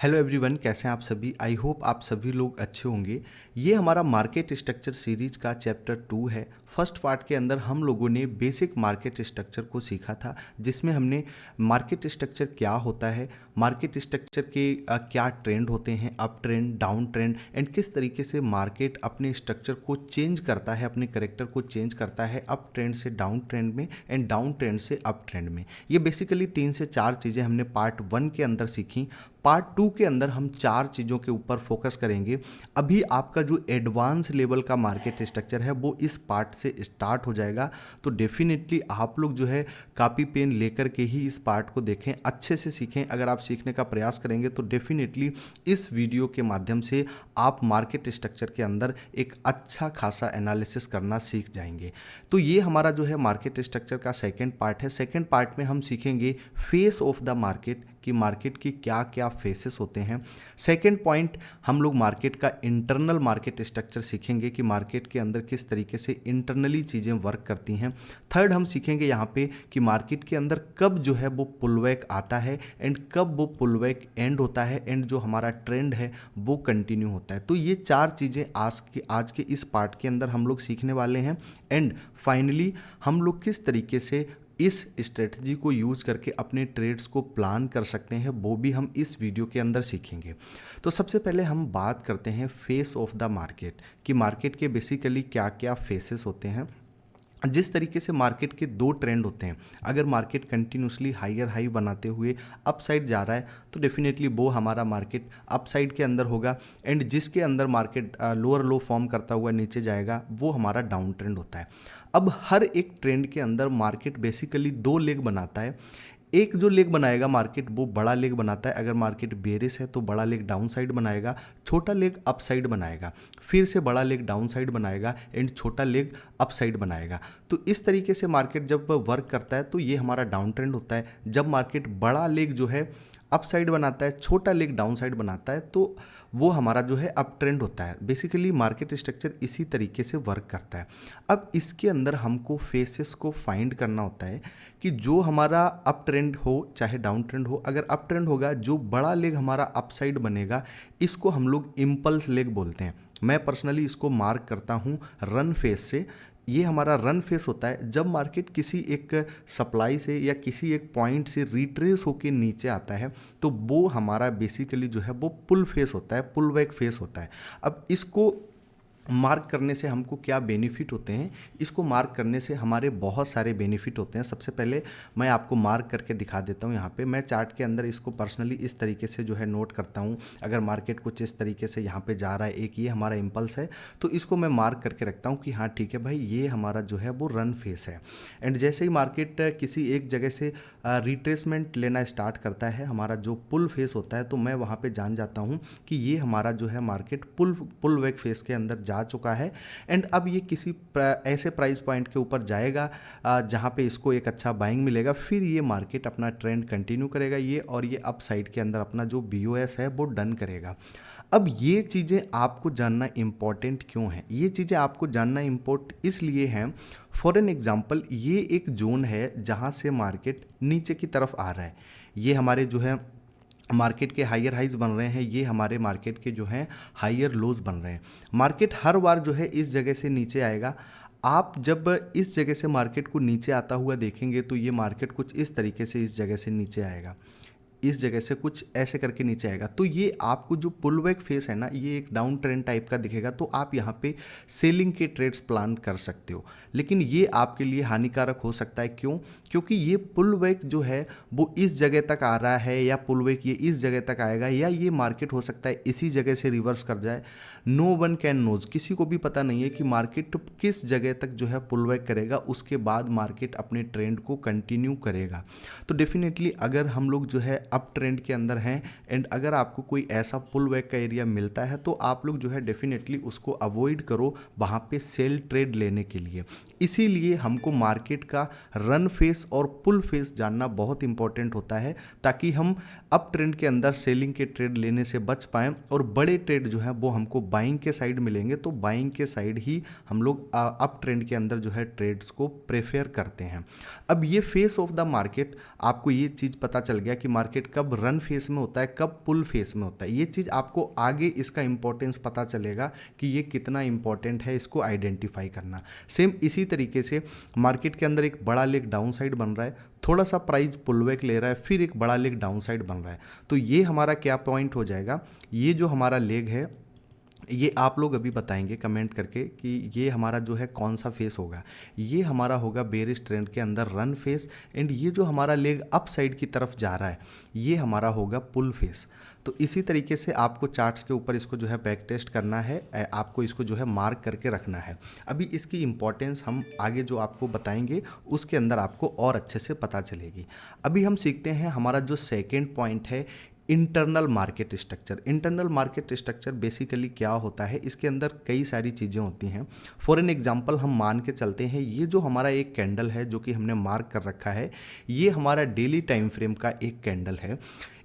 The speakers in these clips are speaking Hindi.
हेलो एवरीवन, कैसे हैं आप सभी। आई होप आप सभी लोग अच्छे होंगे। ये हमारा मार्केट स्ट्रक्चर सीरीज का चैप्टर 2 है। फर्स्ट पार्ट के अंदर हम लोगों ने बेसिक मार्केट स्ट्रक्चर को सीखा था, जिसमें हमने मार्केट स्ट्रक्चर क्या होता है, मार्केट स्ट्रक्चर के क्या ट्रेंड होते हैं, up trend, down trend, and किस तरीके से मार्केट अपने स्ट्रक्चर को चेंज करता है, अपने करेक्टर को चेंज करता है अप ट्रेंड से डाउन ट्रेंड में एंड डाउन ट्रेंड से अप ट्रेंड में। ये बेसिकली 3 से 4 चीज़ें हमने पार्ट 1 के अंदर सीखी। पार्ट 2 के अंदर हम 4 चीज़ों के ऊपर फोकस करेंगे। अभी आपका जो एडवांस लेवल का मार्केट स्ट्रक्चर है वो इस पार्ट से स्टार्ट हो जाएगा। तो डेफिनेटली आप लोग जो है कॉपी पेन लेकर के ही इस पार्ट को देखें, अच्छे से सीखें। अगर आप सीखने का प्रयास करेंगे तो डेफिनेटली इस वीडियो के माध्यम से आप मार्केट स्ट्रक्चर के अंदर एक अच्छा खासा एनालिसिस करना सीख जाएंगे। तो ये हमारा जो है मार्केट स्ट्रक्चर का सेकेंड पार्ट है। सेकेंड पार्ट में हम सीखेंगे फेस ऑफ द मार्केट, कि मार्केट की क्या क्या फेसेस होते हैं। सेकंड पॉइंट, हम लोग मार्केट का इंटरनल मार्केट स्ट्रक्चर सीखेंगे कि मार्केट के अंदर किस तरीके से इंटरनली चीज़ें वर्क करती हैं। थर्ड, हम सीखेंगे यहाँ पे कि मार्केट के अंदर कब जो है वो पुलबैक आता है एंड कब वो पुलबैक एंड होता है एंड जो हमारा ट्रेंड है वो कंटिन्यू होता है। तो ये 4 चीज़ें आज के इस पार्ट के अंदर हम लोग सीखने वाले हैं। एंड फाइनली हम लोग किस तरीके से इस स्ट्रेटजी को यूज़ करके अपने ट्रेड्स को प्लान कर सकते हैं, वो भी हम इस वीडियो के अंदर सीखेंगे। तो सबसे पहले हम बात करते हैं फेस ऑफ द मार्केट, कि मार्केट के बेसिकली क्या क्या फेसेस होते हैं। जिस तरीके से मार्केट के 2 ट्रेंड होते हैं, अगर मार्केट कंटिन्यूसली हायर हाई बनाते हुए अप साइड जा रहा है तो डेफिनेटली वो हमारा मार्केट अप साइड के अंदर होगा, एंड जिसके अंदर मार्केट लोअर लो फॉर्म करता हुआ नीचे जाएगा वो हमारा डाउन ट्रेंड होता है। अब हर एक ट्रेंड के अंदर मार्केट बेसिकली 2 लेग बनाता है। एक जो लेग बनाएगा मार्केट वो बड़ा लेग बनाता है। अगर मार्केट बेरिश है तो बड़ा लेग डाउन साइड बनाएगा, छोटा लेग अप साइड बनाएगा, फिर से बड़ा लेग डाउन साइड बनाएगा एंड छोटा लेग अप साइड बनाएगा। तो इस तरीके से मार्केट जब वर्क करता है तो ये हमारा डाउन ट्रेंड होता है। जब मार्केट बड़ा लेग जो है अप साइड बनाता है, छोटा लेग डाउन साइड बनाता है, तो वो हमारा जो है अप ट्रेंड होता है। बेसिकली मार्केट स्ट्रक्चर इसी तरीके से वर्क करता है। अब इसके अंदर हमको फेसेस को फाइंड करना होता है कि जो हमारा अप ट्रेंड हो चाहे डाउन ट्रेंड हो, अगर अप ट्रेंड होगा जो बड़ा लेग हमारा अप साइड बनेगा इसको हम लोग इम्पल्स लेग बोलते हैं। मैं पर्सनली इसको मार्क करता हूँ रन फेस से। ये हमारा रन फेस होता है जब मार्केट किसी एक सप्लाई से या किसी एक पॉइंट से रिट्रेस होकर नीचे आता है, तो वो हमारा बेसिकली जो है वो पुल फेस होता है, पुल बैक फेस होता है। अब इसको मार्क करने से हमको क्या बेनिफिट होते हैं, इसको मार्क करने से हमारे बहुत सारे बेनिफिट होते हैं। सबसे पहले मैं आपको मार्क करके दिखा देता हूँ। यहाँ पे मैं चार्ट के अंदर इसको पर्सनली इस तरीके से जो है नोट करता हूँ। अगर मार्केट कुछ इस तरीके से यहाँ पे जा रहा है, एक ये हमारा इम्पल्स है, तो इसको मैं मार्क करके रखता हूँ कि हाँ ठीक है भाई, ये हमारा जो है वो रन फेस है। एंड जैसे ही मार्केट किसी एक जगह से रिट्रेसमेंट लेना स्टार्ट करता है, हमारा जो पुल फेस होता है, तो मैं वहाँ पर जान जाता हूँ कि ये हमारा जो है मार्केट पुल बैक फेस के अंदर जा चुका है। एंड अब ये किसी ऐसे प्राइस पॉइंट के ऊपर जाएगा जहां पे इसको एक अच्छा बाइंग मिलेगा, फिर ये मार्केट अपना ट्रेंड कंटिन्यू करेगा ये, और ये अप साइड के अंदर अपना जो BOS है वो डन करेगा। अब ये चीज़ें आपको जानना इम्पॉर्टेंट क्यों है, ये चीज़ें आपको जानना इम्पोर्टेंट इसलिए हैं। फॉर एन एग्जांपल, ये एक जोन है जहां से मार्केट नीचे की तरफ आ रहा है। ये हमारे जो है मार्केट के हायर हाइज बन रहे हैं, ये हमारे मार्केट के जो हैं हायर लोज बन रहे हैं। मार्केट हर बार जो है इस जगह से नीचे आएगा। आप जब इस जगह से मार्केट को नीचे आता हुआ देखेंगे तो ये मार्केट कुछ इस तरीके से इस जगह से नीचे आएगा, इस जगह से कुछ ऐसे करके नीचे आएगा। तो ये आपको जो पुल बैक फेस है ना, ये एक डाउन ट्रेंड टाइप का दिखेगा, तो आप यहाँ पे सेलिंग के ट्रेड्स प्लान कर सकते हो। लेकिन ये आपके लिए हानिकारक हो सकता है। क्यों? क्योंकि ये पुल बैक जो है वो इस जगह तक आ रहा है, या पुल बैक ये इस जगह तक आएगा, या ये मार्केट हो सकता है इसी जगह से रिवर्स कर जाए। नो वन कैन नोज, किसी को भी पता नहीं है कि मार्केट किस जगह तक जो है पुल बैक करेगा, उसके बाद मार्केट अपने ट्रेंड को कंटिन्यू करेगा। तो डेफिनेटली अगर हम लोग जो है अप ट्रेंड के अंदर हैं एंड अगर आपको कोई ऐसा पुल बैक का एरिया मिलता है, तो आप लोग जो है डेफिनेटली उसको अवॉइड करो वहाँ पे सेल ट्रेड लेने के लिए। इसीलिए हमको मार्केट का रन फेस और पुल फेस जानना बहुत इंपॉर्टेंट होता है, ताकि हम अप ट्रेंड के अंदर सेलिंग के ट्रेड लेने से बच पाएँ और बड़े ट्रेड जो है वो हमको बाइंग के साइड मिलेंगे, तो बाइंग के साइड ही हम लोग अप ट्रेंड के अंदर जो है ट्रेड्स को प्रेफर करते हैं। अब ये फेस ऑफ द मार्केट, आपको ये चीज़ पता चल गया कि मार्केट कब रन फेस में होता है, कब पुल फेस में होता है। ये चीज़ आपको आगे इसका इंपॉर्टेंस पता चलेगा कि ये कितना इंपॉर्टेंट है इसको आइडेंटिफाई करना। सेम इसी तरीके से मार्केट के अंदर एक बड़ा लेग डाउन साइड बन रहा है, थोड़ा सा प्राइस पुलबैक ले रहा है, फिर एक बड़ा लेग डाउन साइड बन रहा है, तो ये हमारा क्या पॉइंट हो जाएगा, ये जो हमारा लेग है ये आप लोग अभी बताएंगे कमेंट करके कि ये हमारा जो है कौन सा फेस होगा। ये हमारा होगा बेरिश ट्रेंड के अंदर रन फेस, एंड ये जो हमारा लेग अप साइड की तरफ जा रहा है ये हमारा होगा पुल फेस। तो इसी तरीके से आपको चार्ट्स के ऊपर इसको जो है बैक टेस्ट करना है, आपको इसको जो है मार्क करके रखना है। अभी इसकी इंपॉर्टेंस हम आगे जो आपको बताएंगे उसके अंदर आपको और अच्छे से पता चलेगी। अभी हम सीखते हैं हमारा जो सेकेंड पॉइंट है, internal market structure. Internal market structure basically क्या होता है, इसके अंदर कई सारी चीज़ें होती हैं। फॉर एन एग्जांपल हम मान के चलते हैं ये जो हमारा एक कैंडल है जो कि हमने मार्क कर रखा है, ये हमारा डेली टाइम फ्रेम का एक कैंडल है।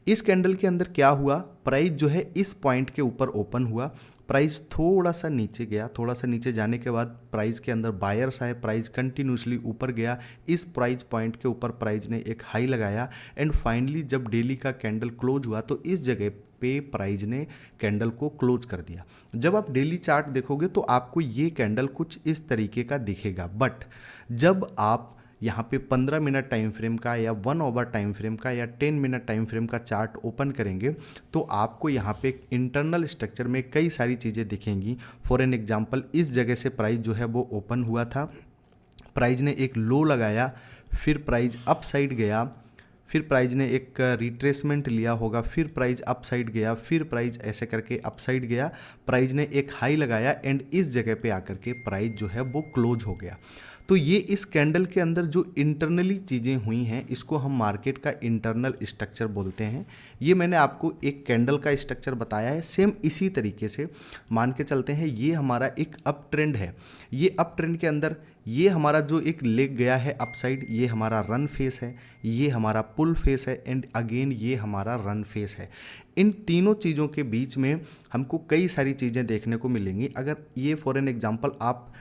इस कैंडल के अंदर क्या हुआ, प्राइस जो है इस पॉइंट के ऊपर ओपन हुआ, प्राइस थोड़ा सा नीचे गया, थोड़ा सा नीचे जाने के बाद प्राइस के अंदर बायर्स आए, प्राइस कंटिन्यूसली ऊपर गया, इस प्राइस पॉइंट के ऊपर प्राइस ने एक हाई लगाया, एंड फाइनली जब डेली का कैंडल क्लोज हुआ तो इस जगह पे प्राइस ने कैंडल को क्लोज कर दिया। जब आप डेली चार्ट देखोगे तो आपको ये कैंडल कुछ इस तरीके का दिखेगा, बट जब आप यहाँ पे 15 मिनट टाइम फ्रेम का या 1 आवर टाइम फ्रेम का या 10 मिनट टाइम फ्रेम का चार्ट ओपन करेंगे तो आपको यहाँ पे इंटरनल स्ट्रक्चर में कई सारी चीज़ें दिखेंगी। फॉर एन एग्जांपल इस जगह से प्राइस जो है वो ओपन हुआ था, प्राइस ने एक लो लगाया, फिर प्राइस अप साइड गया, फिर प्राइस ने एक रिट्रेसमेंट लिया होगा, फिर प्राइस अप साइड गया, फिर प्राइस ऐसे करके अप साइड गया, प्राइस ने एक हाई लगाया, एंड इस जगह पे आकर के प्राइस जो है वो क्लोज हो गया। तो ये इस कैंडल के अंदर जो इंटरनली चीज़ें हुई हैं इसको हम मार्केट का इंटरनल स्ट्रक्चर बोलते हैं। ये मैंने आपको एक कैंडल का स्ट्रक्चर बताया है। सेम इसी तरीके से मान के चलते हैं ये हमारा एक अप ट्रेंड है, ये अप ट्रेंड के अंदर ये हमारा जो एक लेग गया है अप साइड, ये हमारा रन फेस है, ये हमारा पुल फेस है, एंड अगेन ये हमारा रन फेस है। इन तीनों चीज़ों के बीच में हमको कई सारी चीज़ें देखने को मिलेंगी। अगर ये फॉर एन एग्जांपल आप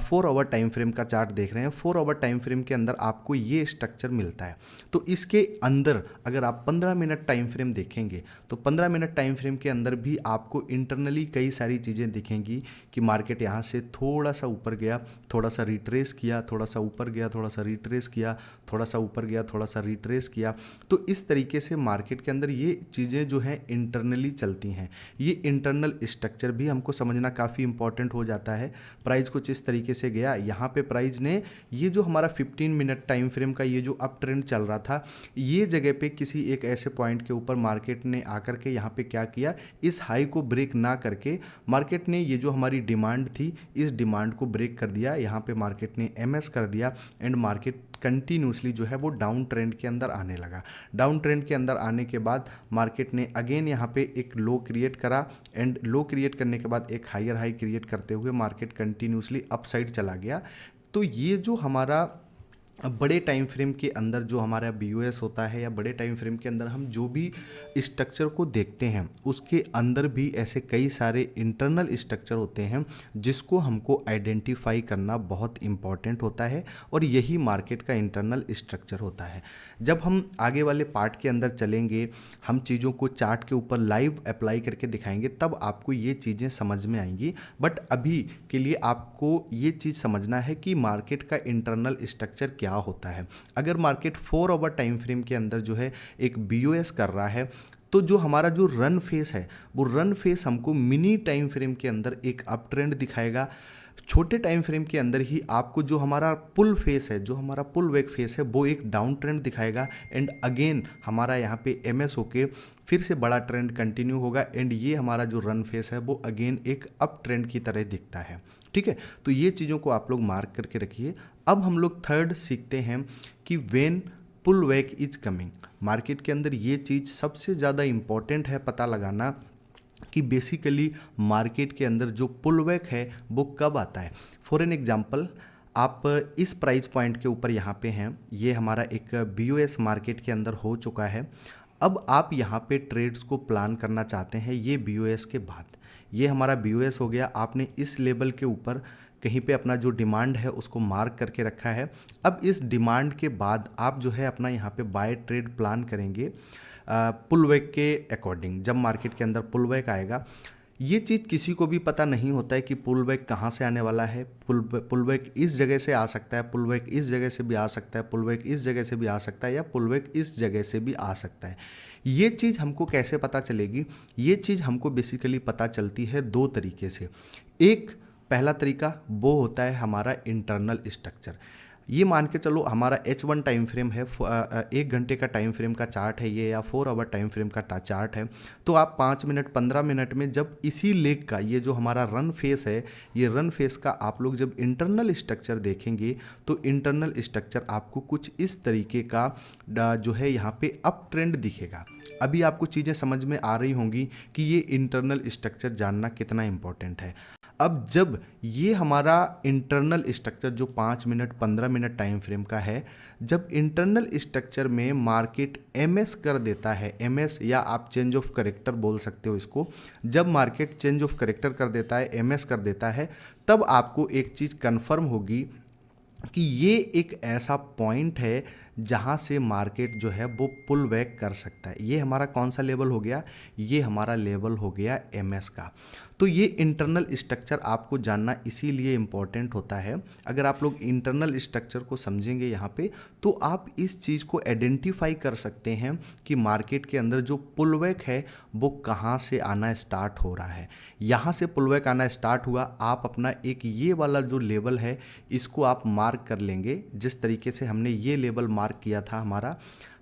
4 आवर टाइम फ्रेम का चार्ट देख रहे हैं, 4 आवर टाइम फ्रेम के अंदर आपको ये स्ट्रक्चर मिलता है। तो इसके अंदर अगर आप 15 मिनट टाइम फ्रेम देखेंगे तो 15 मिनट टाइम फ्रेम के अंदर भी आपको इंटरनली कई सारी चीज़ें दिखेंगी कि मार्केट यहाँ से थोड़ा सा ऊपर गया, थोड़ा सा रिट्रेस किया, थोड़ा सा ऊपर गया, थोड़ा सा रिट्रेस किया, थोड़ा सा ऊपर गया, थोड़ा सा रिट्रेस किया। तो इस तरीके से मार्केट के अंदर ये चीज़ें जो हैं इंटरनली चलती हैं। ये इंटरनल स्ट्रक्चर भी हमको समझना काफ़ी इंपॉर्टेंट हो जाता है। प्राइस कुछ इस तरीके से गया, यहाँ पे प्राइस ने ये जो हमारा 15 मिनट टाइम फ्रेम का ये जो अप ट्रेंड चल रहा था, ये जगह पे किसी एक ऐसे पॉइंट के ऊपर मार्केट ने आकर के यहाँ पे क्या किया, इस हाई को ब्रेक ना करके मार्केट ने ये जो हमारी डिमांड थी इस डिमांड को ब्रेक कर दिया। यहाँ पे मार्केट ने एमएस कर दिया, एंड मार्केट कंटिन्यूसली जो है वो डाउन ट्रेंड के अंदर आने लगा। डाउन ट्रेंड के अंदर आने के बाद मार्केट ने अगेन यहाँ पे एक लो क्रिएट करा, एंड लो क्रिएट करने के बाद एक हायर हाई क्रिएट करते हुए मार्केट कंटिन्यूसली अप साइड चला गया। तो ये जो हमारा बड़े टाइम फ्रेम के अंदर जो हमारा BOS होता है या बड़े टाइम फ्रेम के अंदर हम जो भी स्ट्रक्चर को देखते हैं उसके अंदर भी ऐसे कई सारे इंटरनल स्ट्रक्चर होते हैं जिसको हमको आइडेंटिफाई करना बहुत इम्पॉर्टेंट होता है, और यही मार्केट का इंटरनल स्ट्रक्चर होता है। जब हम आगे वाले पार्ट के अंदर चलेंगे, हम चीज़ों को चार्ट के ऊपर लाइव अप्लाई करके दिखाएंगे, तब आपको ये चीज़ें समझ में आएंगी। बट अभी के लिए आपको ये चीज़ समझना है कि मार्केट का इंटरनल स्ट्रक्चर क्या होता है। अगर मार्केट 4 आवर टाइम फ्रेम के अंदर जो है एक BOS कर रहा है, तो जो हमारा जो रन फेस है वो रन फेस हमको मिनी टाइम फ्रेम के अंदर एक अप ट्रेंड दिखाएगा। छोटे टाइम फ्रेम के अंदर ही आपको जो हमारा पुल फेस है, जो हमारा पुल बैक फेस है, वो एक डाउन ट्रेंड दिखाएगा, एंड अगेन हमारा यहाँ पे MS होके फिर से बड़ा ट्रेंड कंटिन्यू होगा, एंड ये हमारा जो रन फेस है वो अगेन एक अप ट्रेंड की तरह दिखता है। ठीक है, तो ये चीज़ों को आप लोग मार्क करके रखिए। अब हम लोग थर्ड सीखते हैं कि when pull back is coming. Market के अंदर ये चीज़ सबसे ज़्यादा इम्पॉर्टेंट है पता लगाना कि बेसिकली मार्केट के अंदर जो पुल बैक है वो कब आता है। फॉर एन एग्जांपल आप इस प्राइस पॉइंट के ऊपर यहाँ पे हैं, ये हमारा एक BOS मार्केट के अंदर हो चुका है। अब आप यहाँ पे ट्रेड्स को प्लान करना चाहते हैं ये बीओएस के बाद। ये हमारा बीओएस हो गया, आपने इस लेवल के ऊपर कहीं पे अपना जो डिमांड है उसको मार्क करके रखा है। अब इस डिमांड के बाद आप जो है अपना यहाँ पे बाय ट्रेड प्लान करेंगे पुलबैक के अकॉर्डिंग। जब मार्केट के अंदर पुलबैक आएगा, ये चीज़ किसी को भी पता नहीं होता है कि पुलबैक कहाँ से आने वाला है। पुलबैक इस जगह से आ सकता है, पुलबैक इस जगह से भी आ सकता है, पुलबैक इस जगह से भी आ सकता है, या पुलबैक इस जगह से भी आ सकता है। ये चीज़ हमको कैसे पता चलेगी? ये चीज़ हमको बेसिकली पता चलती है दो तरीके से। एक पहला तरीका वो होता है हमारा इंटरनल स्ट्रक्चर। ये मान के चलो हमारा H1 टाइम फ्रेम है, 1 घंटे का टाइम फ्रेम का चार्ट है ये, या 4 आवर टाइम फ्रेम का चार्ट है। तो आप 5 मिनट 15 मिनट में जब इसी लेग का ये जो हमारा रन फेस है, ये रन फेस का आप लोग जब इंटरनल स्ट्रक्चर देखेंगे तो इंटरनल स्ट्रक्चर आपको कुछ इस तरीके का जो है यहाँ पे अप ट्रेंड दिखेगा। अभी आपको चीज़ें समझ में आ रही होंगी कि ये इंटरनल स्ट्रक्चर जानना कितना इंपॉर्टेंट है। अब जब ये हमारा इंटरनल स्ट्रक्चर जो 5 मिनट 15 मिनट टाइम फ्रेम का है, जब इंटरनल स्ट्रक्चर में मार्केट एमएस कर देता है, एमएस या आप चेंज ऑफ करेक्टर बोल सकते हो इसको, जब मार्केट चेंज ऑफ करेक्टर कर देता है, एमएस कर देता है, तब आपको एक चीज़ कंफर्म होगी कि ये एक ऐसा पॉइंट है जहाँ से मार्केट जो है वो पुल बैक कर सकता है। ये हमारा कौन सा लेवल हो गया? ये हमारा लेवल हो गया एमएस का। तो ये इंटरनल स्ट्रक्चर आपको जानना इसीलिए इम्पॉर्टेंट होता है। अगर आप लोग इंटरनल स्ट्रक्चर को समझेंगे यहाँ पे, तो आप इस चीज़ को आइडेंटिफाई कर सकते हैं कि मार्केट के अंदर जो पुल बैक है वो कहाँ से आना स्टार्ट हो रहा है। यहाँ से पुल बैक आना स्टार्ट हुआ, आप अपना एक ये वाला जो लेवल है इसको आप मार्क कर लेंगे। जिस तरीके से हमने ये लेवल मार्क किया था, हमारा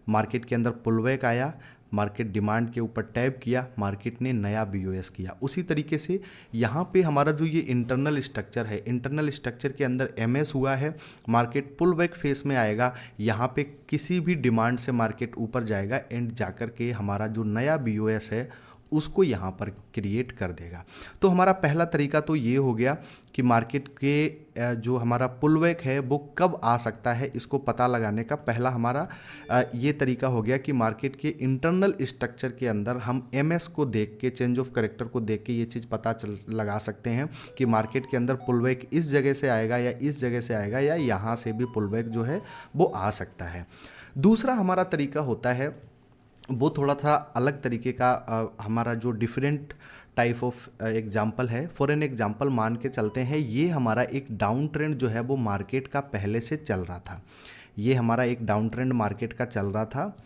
मार्केट के अंदर पुल बैक आया, मार्केट डिमांड के ऊपर टैप किया, मार्केट ने नया बीओएस किया, उसी तरीके से यहाँ पे हमारा जो ये इंटरनल स्ट्रक्चर है, इंटरनल स्ट्रक्चर के अंदर एमएस हुआ है, मार्केट पुल बैक फेस में आएगा, यहाँ पे किसी भी डिमांड से मार्केट ऊपर जाएगा एंड जाकर के हमारा जो नया बीओएस है उसको यहाँ पर क्रिएट कर देगा। तो हमारा पहला तरीका तो ये हो गया कि मार्केट के जो हमारा पुल बैक है वो कब आ सकता है, इसको पता लगाने का पहला हमारा ये तरीका हो गया कि मार्केट के इंटरनल स्ट्रक्चर के अंदर हम एमएस को देख के, चेंज ऑफ करेक्टर को देख के ये चीज़ पता लगा सकते हैं कि मार्केट के अंदर पुल बैक इस जगह से आएगा या इस जगह से आएगा, या यहाँ से भी पुल बैक जो है वो आ सकता है। दूसरा हमारा तरीका होता है वो थोड़ा सा अलग तरीके का, हमारा जो डिफरेंट टाइप ऑफ एग्जाम्पल है। फॉर एन एग्जाम्पल मान के चलते हैं, ये हमारा एक डाउन ट्रेंड जो है वो मार्केट का पहले से चल रहा था। ये हमारा एक डाउन ट्रेंड मार्केट का चल रहा था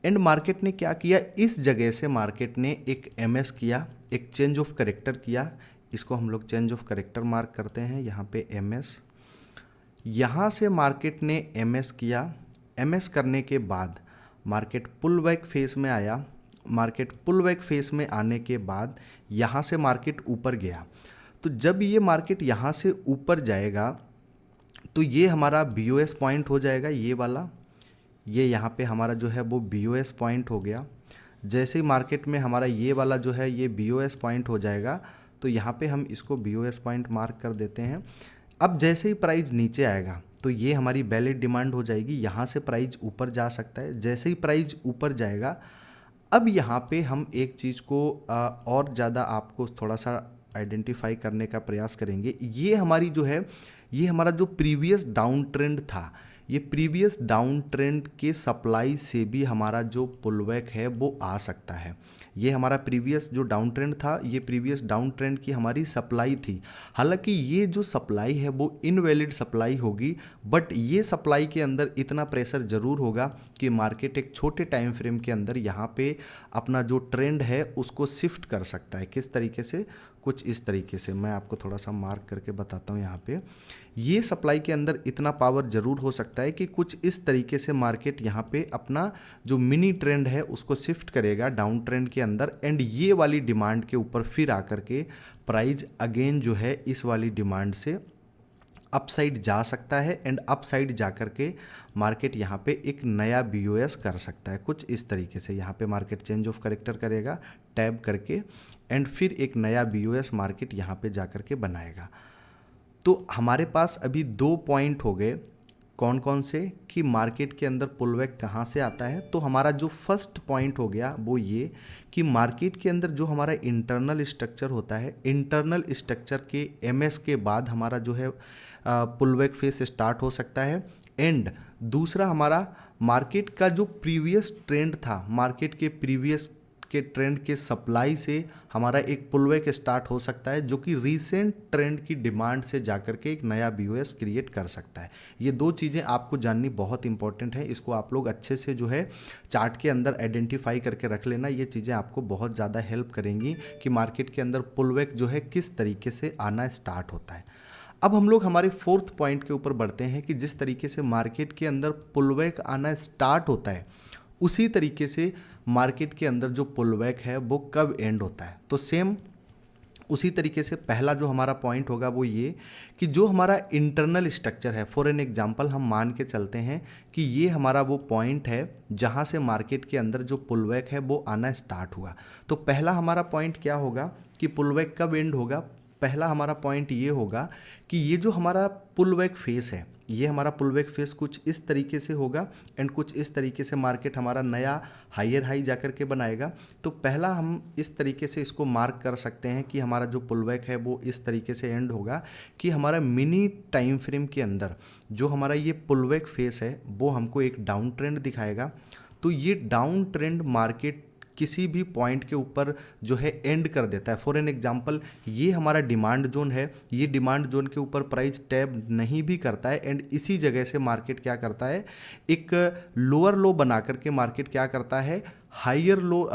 एंड मार्केट ने क्या किया, इस जगह से मार्केट ने एक एमएस किया, एक चेंज ऑफ करेक्टर किया। इसको हम लोग चेंज ऑफ करेक्टर मार्क करते हैं, यहाँ पे एमएस। यहाँ से मार्केट ने एमएस किया, एमएस करने के बाद मार्केट पुल बैक फेस में आया, मार्केट पुल बैक फेस में आने के बाद यहाँ से मार्केट ऊपर गया। तो जब ये मार्केट यहाँ से ऊपर जाएगा तो ये हमारा बीओएस पॉइंट हो जाएगा, ये वाला, ये यहाँ पे हमारा जो है वो बीओएस पॉइंट हो गया। जैसे ही मार्केट में हमारा ये वाला जो है ये बीओएस पॉइंट हो जाएगा, तो यहाँ पे हम इसको बीओएस पॉइंट मार्क कर देते हैं। अब जैसे ही प्राइस नीचे आएगा तो ये हमारी वैलिड डिमांड हो जाएगी, यहाँ से प्राइस ऊपर जा सकता है। जैसे ही प्राइस ऊपर जाएगा, अब यहाँ पे हम एक चीज़ को और ज़्यादा आपको थोड़ा सा आइडेंटिफाई करने का प्रयास करेंगे। ये हमारी जो है, ये हमारा जो प्रीवियस डाउन ट्रेंड था, ये प्रीवियस डाउन ट्रेंड के सप्लाई से भी हमारा जो पुल बैक है वो आ सकता है। ये हमारा प्रीवियस जो डाउन ट्रेंड था, ये प्रीवियस डाउन ट्रेंड की हमारी सप्लाई थी। हालांकि ये जो सप्लाई है वो इनवैलिड सप्लाई होगी, बट ये सप्लाई के अंदर इतना प्रेशर ज़रूर होगा कि मार्केट एक छोटे टाइम फ्रेम के अंदर यहाँ पे अपना जो ट्रेंड है उसको शिफ्ट कर सकता है। किस तरीके से? कुछ इस तरीके से। मैं आपको थोड़ा सा मार्क करके बताता हूँ। यहाँ पे ये सप्लाई के अंदर इतना पावर ज़रूर हो सकता है कि कुछ इस तरीके से मार्केट यहाँ पे अपना जो मिनी ट्रेंड है उसको शिफ्ट करेगा डाउन ट्रेंड के अंदर, एंड ये वाली डिमांड के ऊपर फिर आकर के प्राइस अगेन जो है इस वाली डिमांड से अपसाइड जा सकता है एंड अपसाइड जा कर के मार्केट यहाँ पे एक नया बीओएस कर सकता है। कुछ इस तरीके से यहाँ पे मार्केट चेंज ऑफ करेक्टर करेगा टैब करके, एंड फिर एक नया बीओएस मार्केट यहाँ पे जा कर के बनाएगा। तो हमारे पास अभी 2 पॉइंट हो गए, कौन कौन से, कि मार्केट के अंदर पुलबैक कहाँ से आता है। तो हमारा जो फर्स्ट पॉइंट हो गया वो ये कि मार्केट के अंदर जो हमारा इंटरनल स्ट्रक्चर होता है, इंटरनल स्ट्रक्चर के एमएस के बाद हमारा जो है पुलबैक फेस स्टार्ट हो सकता है। एंड दूसरा हमारा मार्केट का जो प्रीवियस ट्रेंड था, मार्केट के प्रीवियस के ट्रेंड के सप्लाई से हमारा एक पुलबैक स्टार्ट हो सकता है, जो कि रीसेंट ट्रेंड की डिमांड से जाकर के एक नया बीओएस क्रिएट कर सकता है। ये दो चीज़ें आपको जाननी बहुत इंपॉर्टेंट है, इसको आप लोग अच्छे से जो है चार्ट के अंदर आइडेंटिफाई करके रख लेना। ये चीज़ें आपको बहुत ज़्यादा हेल्प करेंगी कि मार्केट के अंदर पुलबैक जो है किस तरीके से आना स्टार्ट होता है। अब हम लोग हमारे फोर्थ पॉइंट के ऊपर बढ़ते हैं कि जिस तरीके से मार्केट के अंदर पुलबैक आना स्टार्ट होता है, उसी तरीके से मार्केट के अंदर जो पुलबैक है वो कब एंड होता है। तो सेम उसी तरीके से पहला जो हमारा पॉइंट होगा वो ये कि जो हमारा इंटरनल स्ट्रक्चर है, फॉर एन एग्जांपल हम मान के चलते हैं कि ये हमारा वो पॉइंट है जहाँ से मार्केट के अंदर जो पुलबैक है वो आना स्टार्ट हुआ। तो पहला हमारा पॉइंट क्या होगा कि पुलबैक कब एंड होगा। पहला हमारा पॉइंट ये होगा कि ये जो हमारा पुलबैक फेस है, ये हमारा पुलबैक फेस कुछ इस तरीके से होगा एंड कुछ इस तरीके से मार्केट हमारा नया हायर हाई जाकर के बनाएगा। तो पहला हम इस तरीके से इसको मार्क कर सकते हैं कि हमारा जो पुलबैक है वो इस तरीके से एंड होगा कि हमारा मिनी टाइम फ्रेम के अंदर जो हमारा ये पुलबैक फेस है वो हमको एक डाउन ट्रेंड दिखाएगा। तो ये डाउन ट्रेंड मार्केट किसी भी पॉइंट के ऊपर जो है एंड कर देता है। फॉर एन एग्जांपल ये हमारा डिमांड जोन है, ये डिमांड जोन के ऊपर प्राइस टैब नहीं भी करता है एंड इसी जगह से मार्केट क्या करता है, एक लोअर लो बना करके मार्केट क्या करता है, हायर लो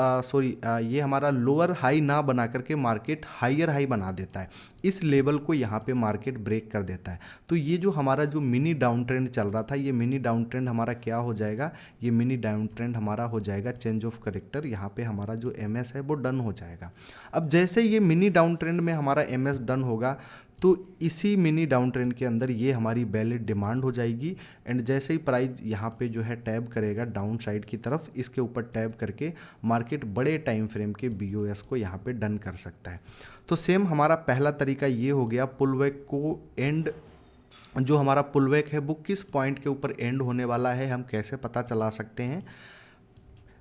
ये हमारा लोअर हाई ना बना करके मार्केट हायर हाई बना देता है। इस लेवल को यहाँ पे मार्केट ब्रेक कर देता है। तो ये जो हमारा जो मिनी डाउन ट्रेंड चल रहा था, ये मिनी डाउन ट्रेंड हमारा क्या हो जाएगा, ये मिनी डाउन ट्रेंड हमारा हो जाएगा चेंज ऑफ करेक्टर। यहाँ पे हमारा जो एमएस है वो डन हो जाएगा। अब जैसे ये मिनी डाउन ट्रेंड में हमारा एमएस डन होगा तो इसी मिनी डाउन ट्रेंड के अंदर ये हमारी वैलिड डिमांड हो जाएगी एंड जैसे ही प्राइस यहाँ पे जो है टैब करेगा डाउन साइड की तरफ, इसके ऊपर टैब करके मार्केट बड़े टाइम फ्रेम के बीओएस को यहाँ पे डन कर सकता है। तो सेम हमारा पहला तरीका ये हो गया पुलबैक को एंड, जो हमारा पुलबैक है वो किस पॉइंट के ऊपर एंड होने वाला है हम कैसे पता चला सकते हैं।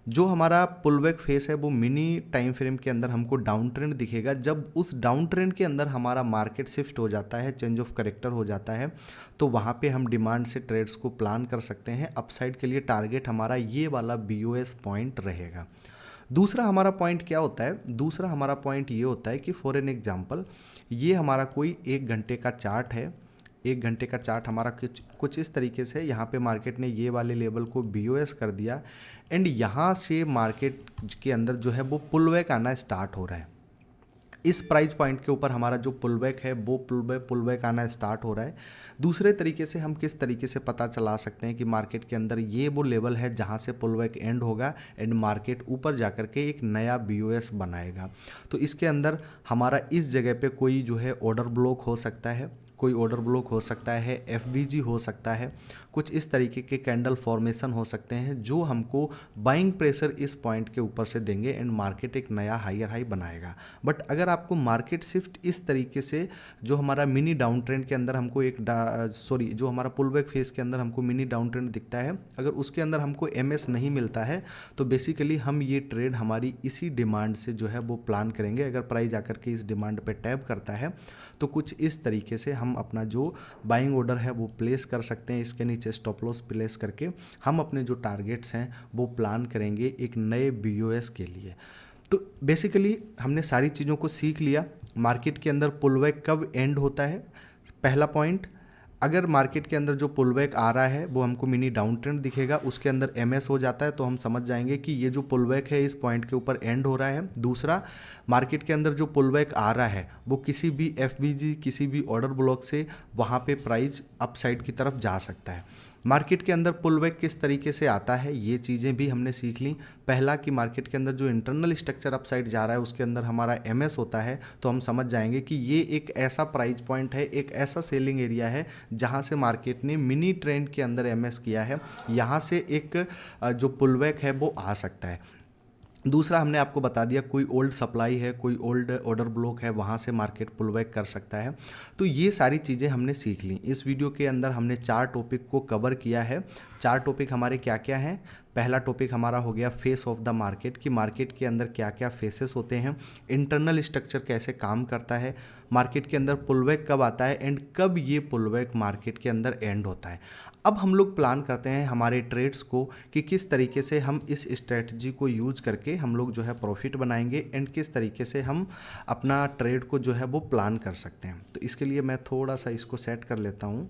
जो हमारा पुलबैक फेस है वो मिनी टाइम फ्रेम के अंदर हमको डाउन ट्रेंड दिखेगा। जब उस डाउन ट्रेंड के अंदर हमारा मार्केट शिफ्ट हो जाता है, चेंज ऑफ करेक्टर हो जाता है, तो वहाँ पे हम डिमांड से ट्रेड्स को प्लान कर सकते हैं। अपसाइड के लिए टारगेट हमारा ये वाला बीओएस पॉइंट रहेगा। दूसरा हमारा पॉइंट क्या होता है, दूसरा हमारा पॉइंट ये होता है कि फॉर एन एग्जांपल ये हमारा कोई 1 घंटे का चार्ट है। 1 घंटे का चार्ट हमारा कुछ इस तरीके से यहाँ पे मार्केट ने ये वाले लेवल को बीओएस कर दिया एंड यहाँ से मार्केट के अंदर जो है वो पुलबैक आना स्टार्ट हो रहा है। इस प्राइस पॉइंट के ऊपर हमारा जो पुलबैक है वो पुलबैक आना स्टार्ट हो रहा है। दूसरे तरीके से हम किस तरीके से पता चला सकते हैं कि मार्केट के अंदर ये वो लेवल है जहाँ से पुलबैक एंड होगा एंड मार्केट ऊपर जाकर के एक नया बीओएस बनाएगा। तो इसके अंदर हमारा इस जगह पे कोई जो है ऑर्डर ब्लॉक हो सकता है, कोई ऑर्डर ब्लॉक हो सकता है, एफबीजी हो सकता है, कुछ इस तरीके के कैंडल फॉर्मेशन हो सकते हैं जो हमको बाइंग प्रेशर इस पॉइंट के ऊपर से देंगे एंड मार्केट एक नया हायर हाई बनाएगा। बट अगर आपको मार्केट शिफ्ट इस तरीके से जो हमारा मिनी डाउन ट्रेंड के अंदर हमको जो हमारा पुलबैक फेस के अंदर हमको मिनी डाउन ट्रेंड दिखता है, अगर उसके अंदर हमको एमएस नहीं मिलता है तो बेसिकली हम ये ट्रेड हमारी इसी डिमांड से जो है वो प्लान करेंगे। अगर प्राइस आकर के इस डिमांड पे टैप करता है तो कुछ इस तरीके से हम अपना जो बाइंग ऑर्डर है वो प्लेस कर सकते हैं। इसके नीचे स्टॉप लॉस प्लेस करके हम अपने जो टारगेट्स हैं वो प्लान करेंगे एक नए बीओएस के लिए। तो बेसिकली हमने सारी चीज़ों को सीख लिया। मार्केट के अंदर पुलबैक कब एंड होता है, पहला पॉइंट, अगर मार्केट के अंदर जो पुलबैक आ रहा है वो हमको मिनी डाउन ट्रेंड दिखेगा, उसके अंदर एमएस हो जाता है तो हम समझ जाएंगे कि ये जो पुलबैक है इस पॉइंट के ऊपर एंड हो रहा है। दूसरा, मार्केट के अंदर जो पुलबैक आ रहा है वो किसी भी एफबीजी, किसी भी ऑर्डर ब्लॉक से वहाँ पे प्राइस अपसाइड की तरफ जा सकता है। मार्केट के अंदर पुलबैक किस तरीके से आता है ये चीज़ें भी हमने सीख ली। पहला कि मार्केट के अंदर जो इंटरनल स्ट्रक्चर अपसाइड जा रहा है उसके अंदर हमारा एमएस होता है तो हम समझ जाएंगे कि ये एक ऐसा प्राइस पॉइंट है, एक ऐसा सेलिंग एरिया है जहां से मार्केट ने मिनी ट्रेंड के अंदर एमएस किया है, यहाँ से एक जो पुलबैक है वो आ सकता है। दूसरा हमने आपको बता दिया कोई ओल्ड सप्लाई है, कोई ओल्ड ऑर्डर ब्लॉक है, वहाँ से मार्केट पुल बैक कर सकता है। तो ये सारी चीज़ें हमने सीख ली। इस वीडियो के अंदर हमने 4 टॉपिक को कवर किया है। 4 टॉपिक हमारे क्या क्या हैं? पहला टॉपिक हमारा हो गया फेस ऑफ द मार्केट, कि मार्केट के अंदर क्या क्या फेसेस होते हैं, इंटरनल स्ट्रक्चर कैसे काम करता है, मार्केट के अंदर पुलबैक कब आता है एंड कब ये पुलबैक मार्केट के अंदर एंड होता है। अब हम लोग प्लान करते हैं हमारे ट्रेड्स को कि किस तरीके से हम इस स्ट्रेटजी को यूज करके हम लोग जो है प्रॉफिट बनाएंगे एंड किस तरीके से हम अपना ट्रेड को जो है वो प्लान कर सकते हैं। तो इसके लिए मैं थोड़ा सा इसको सेट कर लेता हूँ।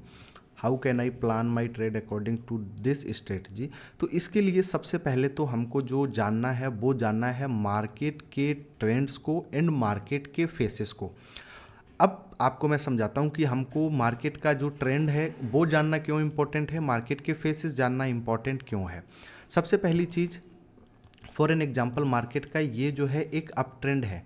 How can I plan my trade according to this strategy. तो इसके लिए सबसे पहले तो हमको जो जानना है वो जानना है मार्केट के ट्रेंड्स को एंड मार्केट के फेसेस को। अब आपको मैं समझाता हूँ कि हमको मार्केट का जो ट्रेंड है वो जानना क्यों इम्पोर्टेंट है, मार्केट के फेसेस जानना इम्पोर्टेंट क्यों है। सबसे पहली चीज़, फॉर एन एग्जांपल मार्केट का ये जो है एक अप ट्रेंड है।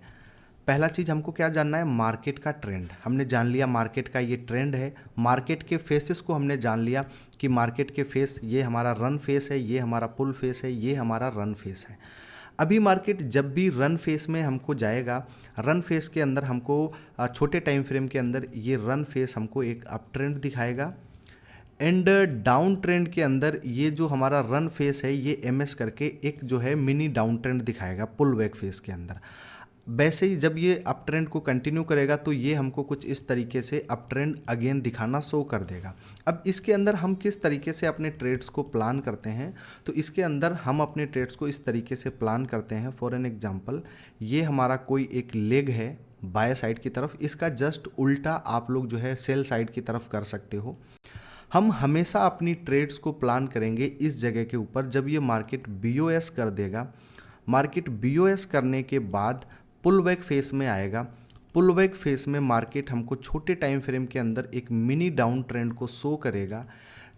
पहला चीज़ हमको क्या जानना है, मार्केट का ट्रेंड। हमने जान लिया मार्केट का ये ट्रेंड है। मार्केट के फेसेस को हमने जान लिया कि मार्केट के फेस, ये हमारा रन फेस है, ये हमारा पुल फेस है, ये हमारा रन फेस है। अभी मार्केट जब भी रन फेस में हमको जाएगा, रन फेस के अंदर हमको छोटे टाइम फ्रेम के अंदर ये रन फेस हमको एक अप ट्रेंड दिखाएगा एंड डाउन ट्रेंड के अंदर ये जो हमारा रन फेस है ये एमएस करके एक जो है मिनी डाउन ट्रेंड दिखाएगा पुल बैक फेस के अंदर। वैसे ही जब ये अप ट्रेंड को कंटिन्यू करेगा तो ये हमको कुछ इस तरीके से अप ट्रेंड अगेन दिखाना शो कर देगा। अब इसके अंदर हम किस तरीके से अपने ट्रेड्स को प्लान करते हैं, तो इसके अंदर हम अपने ट्रेड्स को इस तरीके से प्लान करते हैं। फॉर एन एग्जांपल, ये हमारा कोई एक लेग है बाय साइड की तरफ, इसका जस्ट उल्टा आप लोग जो है सेल साइड की तरफ कर सकते हो। हम हमेशा अपनी ट्रेड्स को प्लान करेंगे इस जगह के ऊपर जब ये मार्केट बीओएस कर देगा। मार्केट बीओएस करने के बाद पुल बैक फेस में आएगा। पुल बैक फेस में मार्केट हमको छोटे टाइम फ्रेम के अंदर एक मिनी डाउन ट्रेंड को शो करेगा।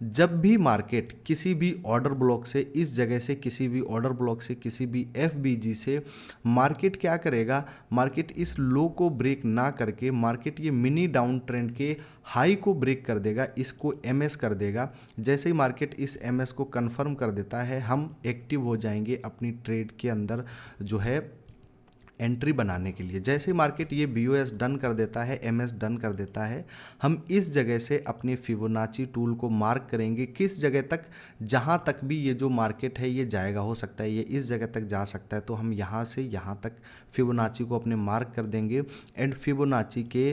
जब भी मार्केट किसी भी ऑर्डर ब्लॉक से, इस जगह से किसी भी ऑर्डर ब्लॉक से, किसी भी एफबीजी से मार्केट क्या करेगा, मार्केट इस लो को ब्रेक ना करके मार्केट ये मिनी डाउन ट्रेंड के हाई को ब्रेक कर देगा, इसको एमएस कर देगा। जैसे ही मार्केट इस एमएस को कंफर्म कर देता है, हम एक्टिव हो जाएंगे अपनी ट्रेड के अंदर जो है एंट्री बनाने के लिए। जैसे मार्केट ये बीओएस डन कर देता है, एमएस डन कर देता है, हम इस जगह से अपने फिबोनाची टूल को मार्क करेंगे किस जगह तक, जहाँ तक भी ये जो मार्केट है ये जाएगा। हो सकता है ये इस जगह तक जा सकता है, तो हम यहाँ से यहाँ तक फिबोनाची को अपने मार्क कर देंगे एंड फिबोनाची के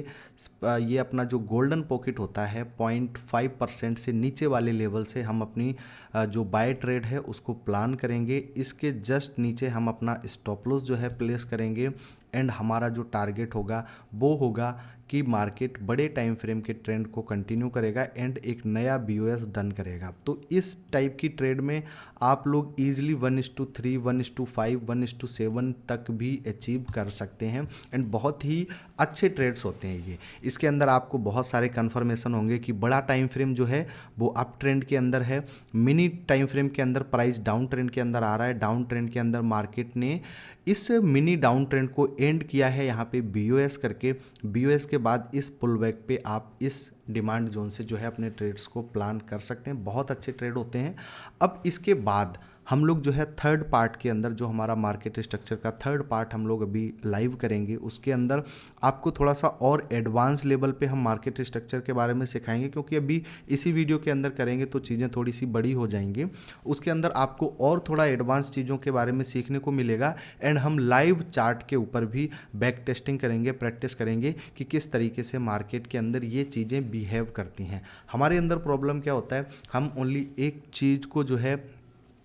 ये अपना जो गोल्डन पॉकेट होता है 0.5% से नीचे वाले लेवल से हम अपनी जो बाय ट्रेड है उसको प्लान करेंगे। इसके जस्ट नीचे हम अपना स्टॉप लॉस जो है प्लेस करेंगे एंड हमारा जो टारगेट होगा वो होगा कि मार्केट बड़े टाइम फ्रेम के ट्रेंड को कंटिन्यू करेगा एंड एक नया बीओएस डन करेगा। तो इस टाइप की ट्रेड में आप लोग ईजिली 1:3, 1:5, 1:7 तक भी अचीव कर सकते हैं एंड बहुत ही अच्छे ट्रेड्स होते हैं ये। इसके अंदर आपको बहुत सारे कन्फर्मेशन होंगे कि बड़ा टाइम फ्रेम जो है वो अप ट्रेंड के अंदर है, मिनी टाइम फ्रेम के अंदर प्राइस डाउन ट्रेंड के अंदर आ रहा है, डाउन ट्रेंड के अंदर मार्केट ने इस मिनी डाउन ट्रेंड को एंड किया है यहाँ पे बीओएस करके। बीओएस के बाद इस पुल बैक पे आप इस डिमांड जोन से जो है अपने ट्रेड्स को प्लान कर सकते हैं। बहुत अच्छे ट्रेड होते हैं। अब इसके बाद हम लोग जो है थर्ड पार्ट के अंदर, जो हमारा मार्केट स्ट्रक्चर का थर्ड पार्ट हम लोग अभी लाइव करेंगे, उसके अंदर आपको थोड़ा सा और एडवांस लेवल पे हम मार्केट स्ट्रक्चर के बारे में सिखाएंगे, क्योंकि अभी इसी वीडियो के अंदर करेंगे तो चीज़ें थोड़ी सी बड़ी हो जाएंगी। उसके अंदर आपको और थोड़ा एडवांस चीज़ों के बारे में सीखने को मिलेगा एंड हम लाइव चार्ट के ऊपर भी बैक टेस्टिंग करेंगे, प्रैक्टिस करेंगे कि किस तरीके से मार्केट के अंदर ये चीज़ें बिहेव करती हैं। हमारे अंदर प्रॉब्लम क्या होता है, हम ओनली एक चीज़ को जो है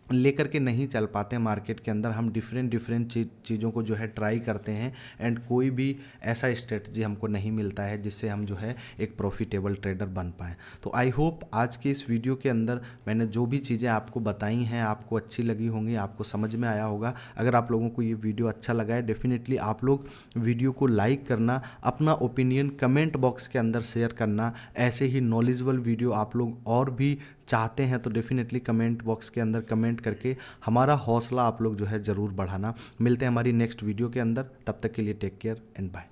लेकर के नहीं चल पाते हैं मार्केट के अंदर। हम डिफरेंट चीज़ों को जो है ट्राई करते हैं एंड कोई भी ऐसा स्ट्रेटजी हमको नहीं मिलता है जिससे हम जो है एक प्रॉफिटेबल ट्रेडर बन पाएँ। तो आई होप आज के इस वीडियो के अंदर मैंने जो भी चीज़ें आपको बताई हैं आपको अच्छी लगी होंगी, आपको समझ में आया होगा। अगर आप लोगों को ये वीडियो अच्छा लगा है, डेफिनेटली आप लोग वीडियो को लाइक करना, अपना ओपिनियन कमेंट बॉक्स के अंदर शेयर करना। ऐसे ही नॉलेजेबल वीडियो आप लोग और भी चाहते हैं तो डेफिनेटली कमेंट बॉक्स के अंदर कमेंट करके हमारा हौसला आप लोग जो है ज़रूर बढ़ाना। मिलते हैं हमारी नेक्स्ट वीडियो के अंदर, तब तक के लिए टेक केयर एंड बाय।